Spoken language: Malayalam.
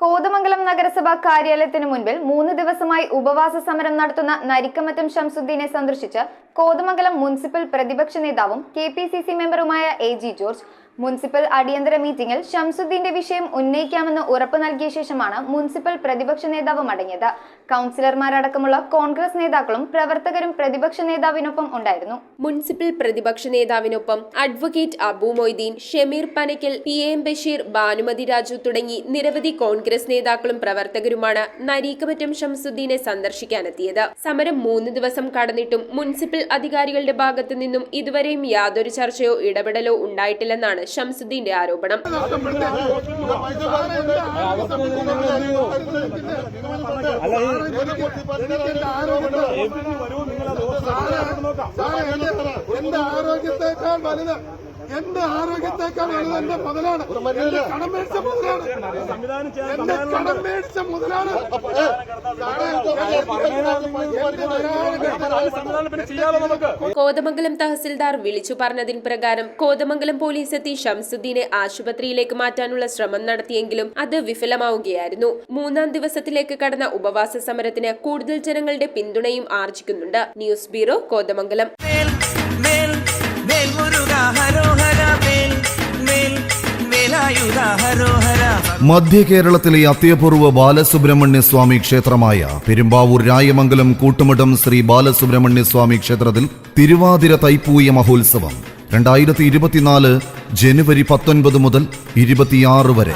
കോതമംഗലം നഗരസഭാ കാര്യാലയത്തിന് മുൻപിൽ 3 ദിവസമായി ഉപവാസ സമരം നടത്തുന്ന നരിക്കമറ്റം ഷംസുദ്ദീനെ സന്ദർശിച്ച് കോതമംഗലം മുനിസിപ്പൽ പ്രതിപക്ഷ നേതാവും KPCC മെമ്പറുമായ AG ജോർജ് മുനിസിപ്പൽ അടിയന്തര മീറ്റിംഗിൽ ഷംസുദ്ദീന്റെ വിഷയം ഉന്നയിക്കാമെന്ന് ഉറപ്പ് നൽകിയ ശേഷമാണ് മുനിസിപ്പൽ പ്രതിപക്ഷ നേതാവ് മടങ്ങിയത്. കൗൺസിലർമാരടക്കമുള്ള കോൺഗ്രസ് നേതാക്കളും പ്രവർത്തകരും പ്രതിപക്ഷ നേതാവിനൊപ്പം ഉണ്ടായിരുന്നു. മുനിസിപ്പൽ പ്രതിപക്ഷ നേതാവിനൊപ്പം അഡ്വക്കേറ്റ് അബു മൊയ്തീൻ, ഷമീർ പനക്കൽ, PM ബഷീർ, ഭാനുമതി രാജു തുടങ്ങി നിരവധി കോൺഗ്രസ് നേതാക്കളും പ്രവർത്തകരുമാണ് നരീക്കമറ്റം ഷംസുദ്ദീനെ സന്ദർശിക്കാനെത്തിയത്. സമരം 3 ദിവസം കടന്നിട്ടും മുനിസിപ്പൽ അധികാരികളുടെ ഭാഗത്തു നിന്നും ഇതുവരെയും യാതൊരു ചർച്ചയോ ഇടപെടലോ ഉണ്ടായിട്ടില്ലെന്നാണ് ഷംസുദ്ദീന്റെ ആരോപണം. എന്റെ ആരോഗ്യത്തെക്കാൾ വലുത് എന്റെ മുതലാണ്. കടം മേടിച്ച മുതലാണ്. കോതമംഗലം തഹസിൽദാർ വിളിച്ചു പറഞ്ഞതിന് പ്രകാരം കോതമംഗലം പോലീസ് എത്തി ഷംസുദ്ദീനെ ആശുപത്രിയിലേക്ക് മാറ്റാനുള്ള ശ്രമം നടത്തിയെങ്കിലും അത് വിഫലമാവുകയായിരുന്നു. 3-ാം ദിവസത്തിലേക്ക് കടന്ന ഉപവാസ സമരത്തിന് കൂടുതൽ ജനങ്ങളുടെ പിന്തുണയും ആർജിക്കുന്നുണ്ട്. News bureau, Kothamangalam. മധ്യ കേരളത്തിലെ അത്യപൂർവ ബാലസുബ്രഹ്മണ്യ സ്വാമി ക്ഷേത്രമായ പെരുമ്പാവൂർ രായമംഗലം കൂട്ടുമഠം ശ്രീ ബാലസുബ്രഹ്മണ്യ സ്വാമി ക്ഷേത്രത്തിൽ തിരുവാതിര തൈപ്പൂയ മഹോത്സവം 2024 ജനുവരി 19 മുതൽ 26 വരെ.